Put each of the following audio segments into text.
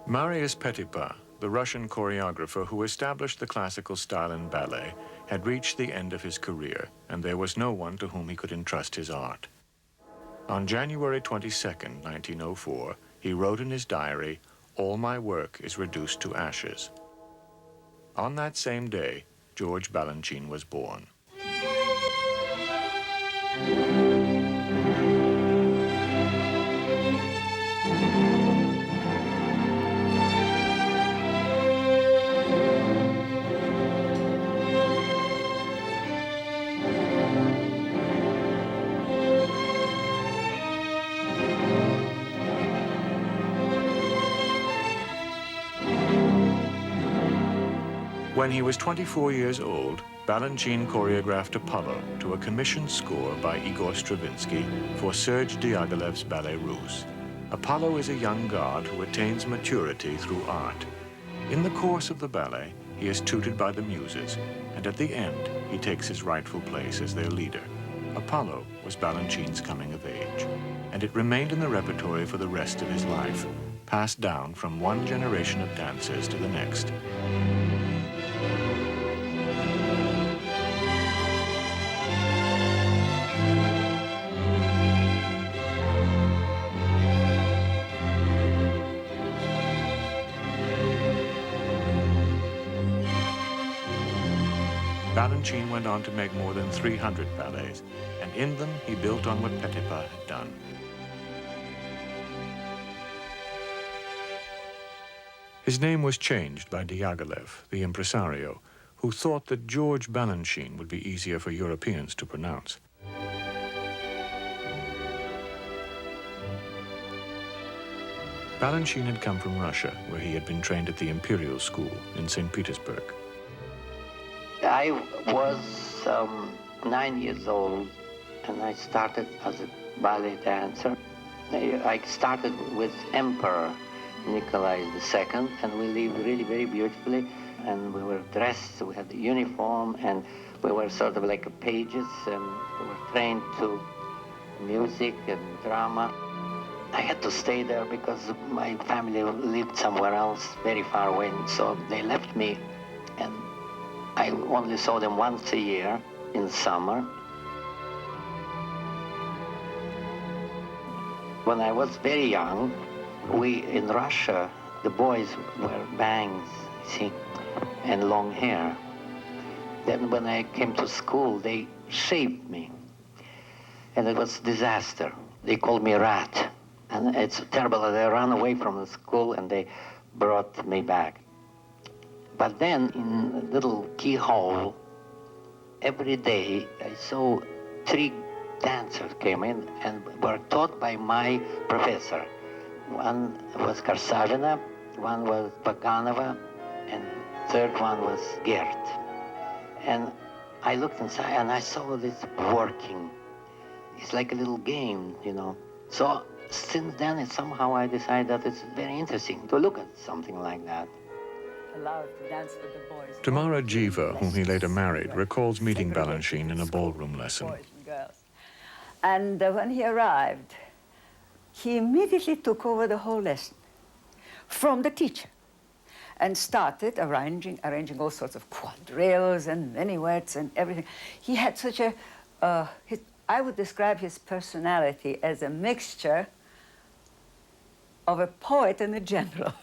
Marius Petipa, the Russian choreographer who established the classical style in ballet, had reached the end of his career, and there was no one to whom he could entrust his art. On January 22, 1904, he wrote in his diary, "All my work is reduced to ashes." On that same day, George Balanchine was born. When he was 24 years old, Balanchine choreographed Apollo to a commissioned score by Igor Stravinsky for Serge Diaghilev's Ballet Russe. Apollo is a young god who attains maturity through art. In the course of the ballet, he is tutored by the muses, and at the end, he takes his rightful place as their leader. Apollo was Balanchine's coming of age, and it remained in the repertory for the rest of his life, passed down from one generation of dancers to the next. Balanchine went on to make more than 300 ballets, and in them he built on what Petipa had done. His name was changed by Diaghilev, the impresario, who thought that George Balanchine would be easier for Europeans to pronounce. Balanchine had come from Russia, where he had been trained at the Imperial School in St. Petersburg. I was 9 years old, and I started as a ballet dancer. I started with Emperor Nikolai II, and we lived really very beautifully, and we were dressed, we had the uniform, and we were sort of like pages, and we were trained to music and drama. I had to stay there because my family lived somewhere else, very far away, so they left me, and I only saw them once a year in summer. When I was very young, in Russia, the boys wear bangs, see, and long hair. Then when I came to school, they shaved me, and it was a disaster. They called me rat, and it's terrible. They ran away from the school, and they brought me back. But then, in a little keyhole, every day I saw 3 dancers came in and were taught by my professor. One was Karsavina, one was Baganova, and third one was Gert. And I looked inside and I saw this working. It's like a little game, you know. So since then, somehow I decided that it's very interesting to look at something like that. Allowed to dance with the boys. Tamara Jiva, whom he later married, recalls meeting Balanchine in a ballroom lesson. Boys and girls. And when he arrived, he immediately took over the whole lesson from the teacher and started arranging all sorts of quadrilles and minuets and everything. He had such a, I would describe his personality as a mixture of a poet and a general.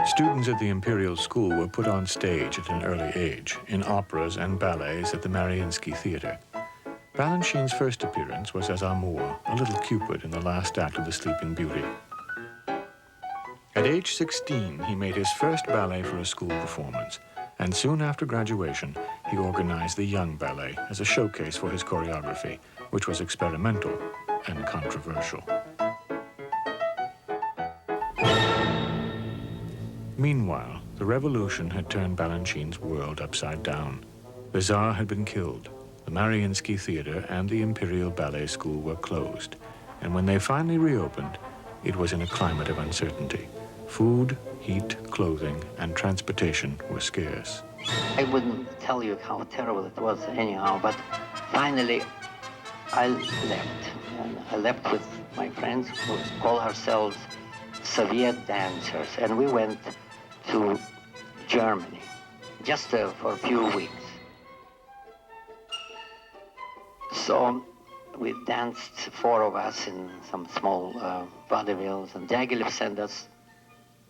Students at the Imperial School were put on stage at an early age, in operas and ballets at the Mariinsky Theater. Balanchine's first appearance was as Amour, a little Cupid in the last act of The Sleeping Beauty. At age 16, he made his first ballet for a school performance, and soon after graduation, he organized the Young Ballet as a showcase for his choreography, which was experimental and controversial. Meanwhile, the revolution had turned Balanchine's world upside down. The Tsar had been killed, the Mariinsky Theater and the Imperial Ballet School were closed, and when they finally reopened, it was in a climate of uncertainty. Food, heat, clothing, and transportation were scarce. I wouldn't tell you how terrible it was anyhow, but finally I left. And I left with my friends who call ourselves Soviet dancers, and we went to Germany just for a few weeks. So we danced, 4 of us, in some small vaudevilles, and Diaghilev sent us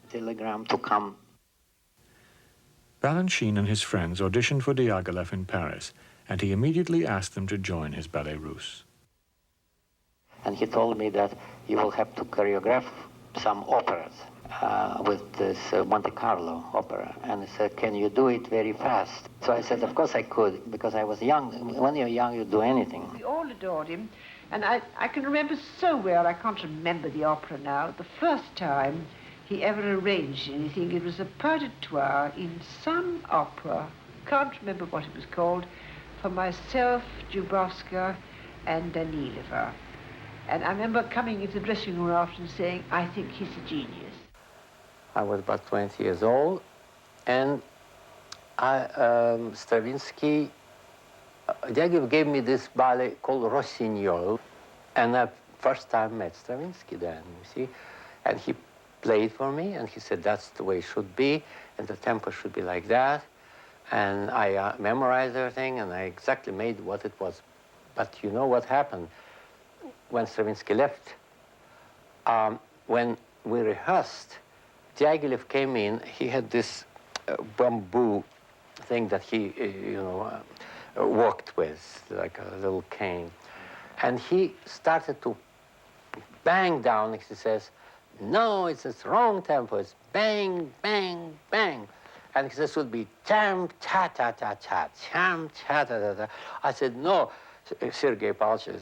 a telegram to come. Balanchine and his friends auditioned for Diaghilev in Paris, and he immediately asked them to join his Ballet Russe. And he told me that you will have to choreograph some operas with this Monte Carlo opera. And he said, can you do it very fast? So I said, of course I could, because I was young. When you're young, you do anything. We all adored him. And I can remember so well, I can't remember the opera now, the first time he ever arranged anything. It was a pas de trois in some opera, can't remember what it was called, for myself, Dubrovska, and Danilova. And I remember coming into the dressing room after and saying, I think he's a genius. I was about 20 years old, and Stravinsky, Diaghilev gave me this ballet called Rossignol, and I first time met Stravinsky then, you see, and he played for me, and he said that's the way it should be, and the tempo should be like that, and I memorized everything, and I exactly made what it was. But you know what happened? When Stravinsky left, when we rehearsed, Diaghilev came in. He had this bamboo thing that he, worked with, like a little cane. And he started to bang down. He says, no, it's a wrong tempo. It's bang, bang, bang. And he says, it would be tam, ta, ta, ta, ta, tam, ta, ta, ta, ta. I said, no. Sergei Pavlovich,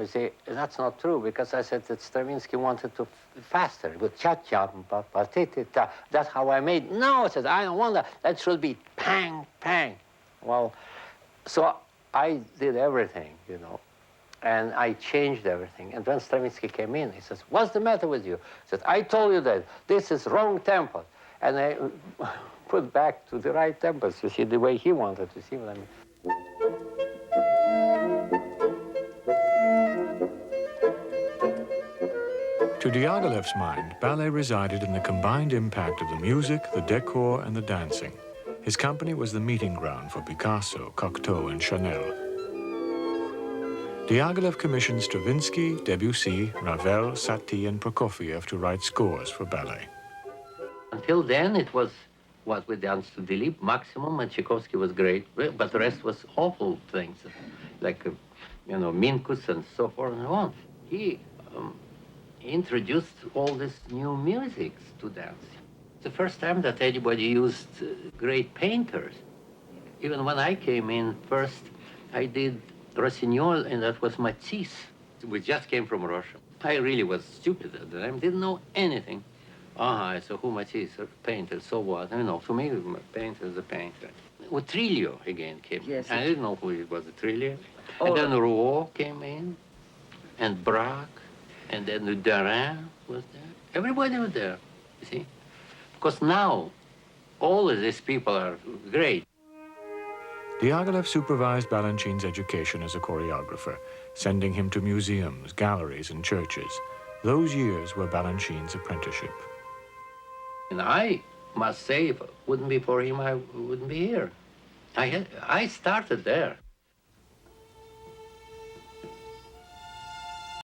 I say, that's not true, because I said that Stravinsky wanted to faster, with cha-cha, pa-pa-ti-ti-ta. That's how I made. No, I said, I don't want that. That should be pang, pang. Well, so I did everything, and I changed everything. And when Stravinsky came in, he says, what's the matter with you? I said, I told you that this is wrong tempo. And I put back to the right tempos, you see, the way he wanted to see what I mean. To Diaghilev's mind, ballet resided in the combined impact of the music, the decor, and the dancing. His company was the meeting ground for Picasso, Cocteau, and Chanel. Diaghilev commissioned Stravinsky, Debussy, Ravel, Satie, and Prokofiev to write scores for ballet. Until then, it was what we danced to Dilip, maximum, and Tchaikovsky was great, but the rest was awful things, like, Minkus and so forth and so on. He introduced all this new music to dance. It's the first time that anybody used great painters. Even when I came in first, I did Rossignol, and that was Matisse. We just came from Russia. I really was stupid at the time, didn't know anything. So who Matisse, a painter, so what? To me, a painter is a painter. Trillo again came in. Yes, I didn't know who it was, Trillo. Oh. And then Rouault came in, and Braque, and then Darin was there. Everybody was there, you see? Because now, all of these people are great. Diaghilev supervised Balanchine's education as a choreographer, sending him to museums, galleries, and churches. Those years were Balanchine's apprenticeship. And I must say, if it wouldn't be for him, I wouldn't be here. I started there.